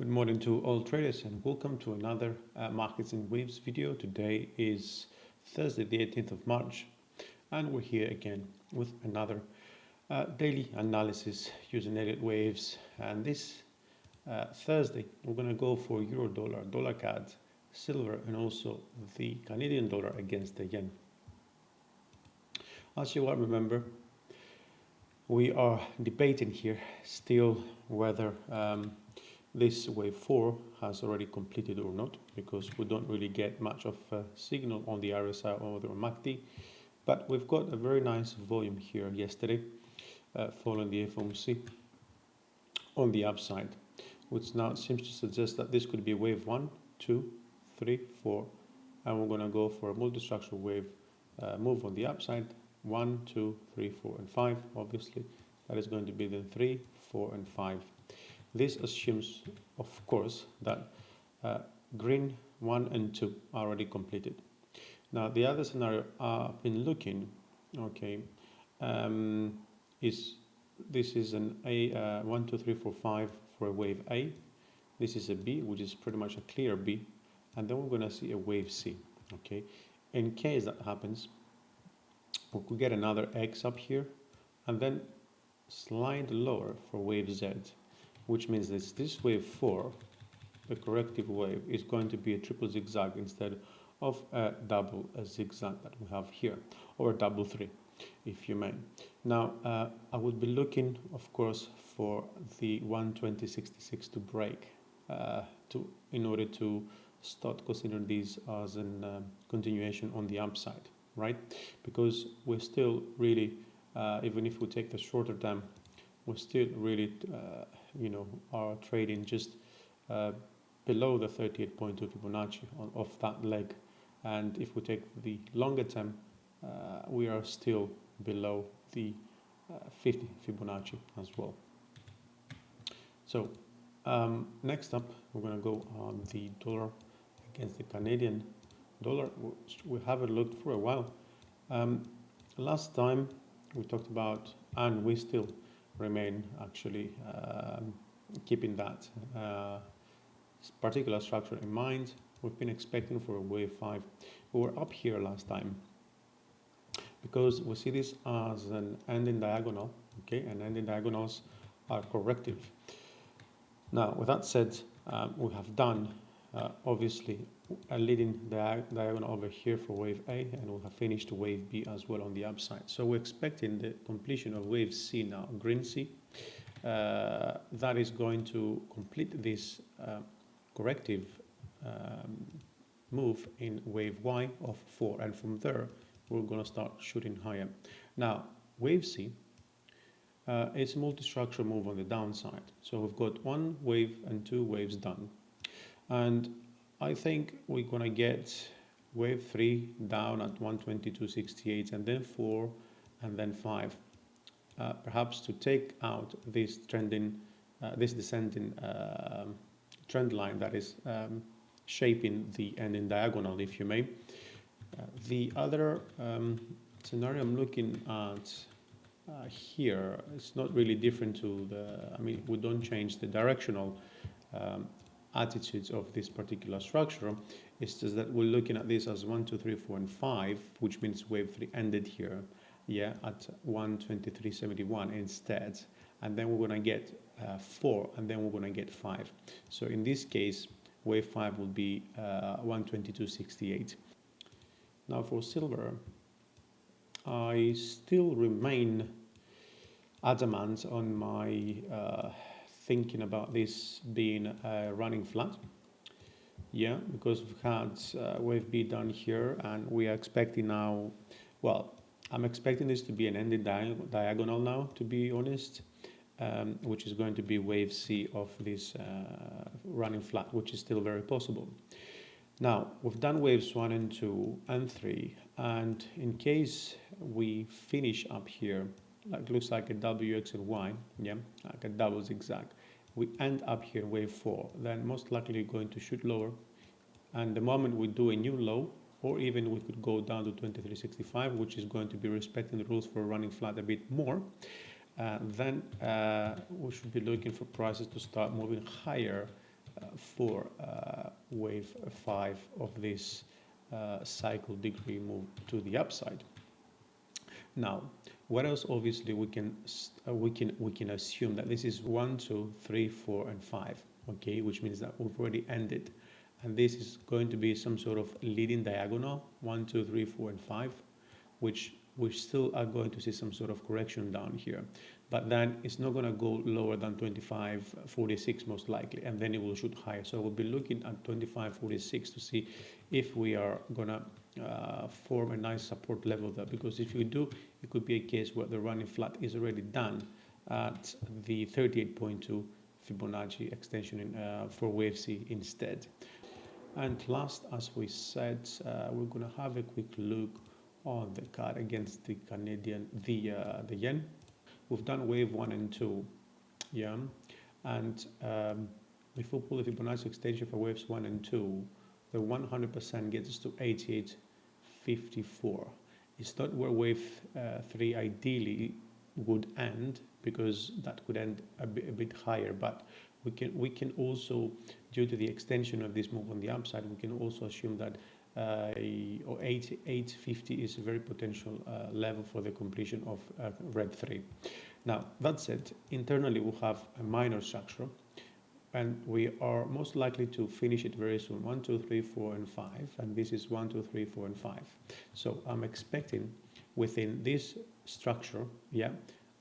Good morning to all traders and welcome to another Markets in Waves video. Today is Thursday the 18th of March and we're here again with another daily analysis using Elliott waves, and this Thursday we're going to go for Euro dollar, dollar CAD, silver and also the Canadian dollar against the yen. As you well remember, we are debating here still whether this wave 4 has already completed or not, because we don't really get much of a signal on the RSI or the MACD, but we've got a very nice volume here yesterday following the FOMC on the upside, which now seems to suggest that this could be wave 1, 2, 3, 4, and we're going to go for a multi-structural wave move on the upside. 1, 2, 3, 4 and 5. Obviously that is going to be then 3, 4 and 5. This assumes, of course, that green 1 and 2 are already completed. Now the other scenario I've been looking, okay, is this is an A 1, 2, 3, 4, 5 for a wave A. This is a B, which is pretty much a clear B, and then we're going to see a wave C. Okay, in case that happens, we could get another X up here and then slide lower for wave Z, which means that this wave 4, the corrective wave, is going to be a triple zigzag instead of a double zigzag that we have here, or a double 3 if you may. Now I would be looking, of course, for the 120.66 to break in order to start considering these as a continuation on the upside, right? Because we're still really, even if we take the shorter term, we're still really are trading just below the 38.2 Fibonacci of that leg, and if we take the longer term, we are still below the 50 Fibonacci as well. So next up we're going to go on the dollar against the Canadian dollar, which we haven't looked for a while. Last time we talked about, and we still remain actually keeping that particular structure in mind. We've been expecting for a wave 5. We were up here last time because we see this as an ending diagonal, okay, and ending diagonals are corrective. Now with that said, we have done obviously a leading diagonal over here for wave A, and we have finished wave B as well on the upside. So we're expecting the completion of wave C now, green C. That is going to complete this corrective move in wave Y of 4, and from there we're going to start shooting higher. Now wave C is a multi-structural move on the downside. So we've got one wave and two waves done, and I think we're going to get wave 3 down at 122.68, and then 4 and then 5, perhaps to take out this trending, this descending trend line that is shaping the ending diagonal, if you may. The other scenario I'm looking at here, it's not really different to the, we don't change the directional attitudes of this particular structure. It's just that we're looking at this as 1, 2, 3, 4 and 5, which means wave 3 ended here, yeah, at 123.71 instead, and then we're going to get 4, and then we're going to get 5. So in this case wave 5 will be 122.68. Now for silver, I still remain adamant on my thinking about this being running flat, yeah, because we've had wave B done here, and we are expecting now, well, I'm expecting this to be an ending diagonal now, to be honest, which is going to be wave C of this running flat, which is still very possible. Now we've done waves 1 and 2 and 3, and in case we finish up here, like looks like a W, X and Y, yeah, like a double zigzag, we end up here wave 4, then most likely we're going to shoot lower, and the moment we do a new low, or even we could go down to 23.65, which is going to be respecting the rules for running flat a bit more, then we should be looking for prices to start moving higher for wave 5 of this cycle degree move to the upside. Now, what else? Obviously, we can assume that this is 1, 2, 3, 4, and 5. Okay, which means that we've already ended, and this is going to be some sort of leading diagonal 1, 2, 3, 4, and 5, which we still are going to see some sort of correction down here, but then it's not going to go lower than 25.46 most likely, and then it will shoot higher. So we'll be looking at 25.46 to see if we are going to form a nice support level there, because if we do, it could be a case where the running flat is already done at the 38.2 Fibonacci extension for wave C instead. And last, as we said, we're going to have a quick look on the CAD against the the yen. We've done wave 1 and 2, yeah, and if we pull the Fibonacci extension for waves 1 and 2, the 100% gets us to 88.54. It's not where wave 3 ideally would end, because that could end a bit higher, but we can also, due to the extension of this move on the upside, we can also assume that 88.50 is a very potential level for the completion of red 3. Now, that said, internally we'll have a minor structure, and we are most likely to finish it very soon. 1, 2, 3, 4, and 5, and this is 1, 2, 3, 4, and 5. So I'm expecting within this structure, yeah,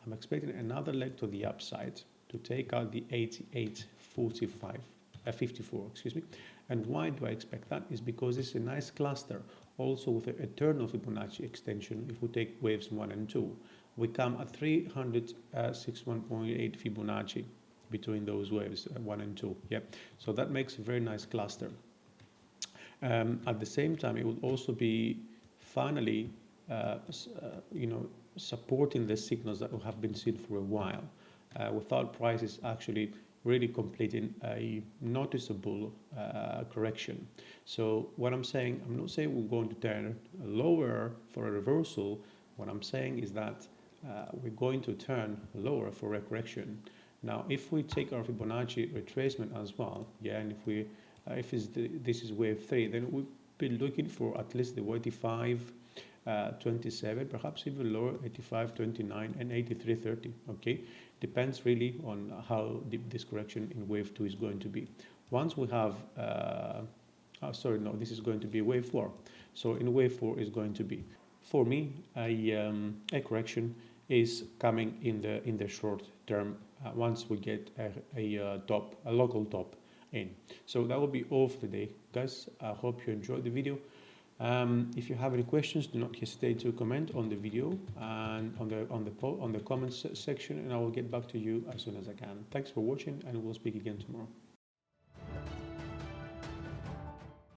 I'm expecting another leg to the upside to take out the 88.54, excuse me. And why do I expect that? Is because it's a nice cluster, also with an eternal Fibonacci extension. If we take waves 1 and 2, we come at 361.8 Fibonacci between those waves 1 and 2. Yeah, so that makes a very nice cluster. At the same time, it will also be finally, supporting the signals that have been seen for a while, without prices actually really completing a noticeable correction. So what I'm saying, I'm not saying we're going to turn lower for a reversal. What I'm saying is that we're going to turn lower for a correction. Now, if we take our Fibonacci retracement as well, yeah, and this is wave 3, then we'll be looking for at least the 85.27, perhaps even lower, 85.29 and 83.30. Okay, depends really on how deep this correction in wave 2 is going to be. Once we have, this is going to be wave 4. So in wave 4 is going to be, for me, a correction is coming in the short term once we get a local top in. So that will be all for today, guys. I hope you enjoyed the video. If you have any questions, do not hesitate to comment on the video and on the comments section, and I will get back to you as soon as I can. Thanks for watching, and we'll speak again tomorrow.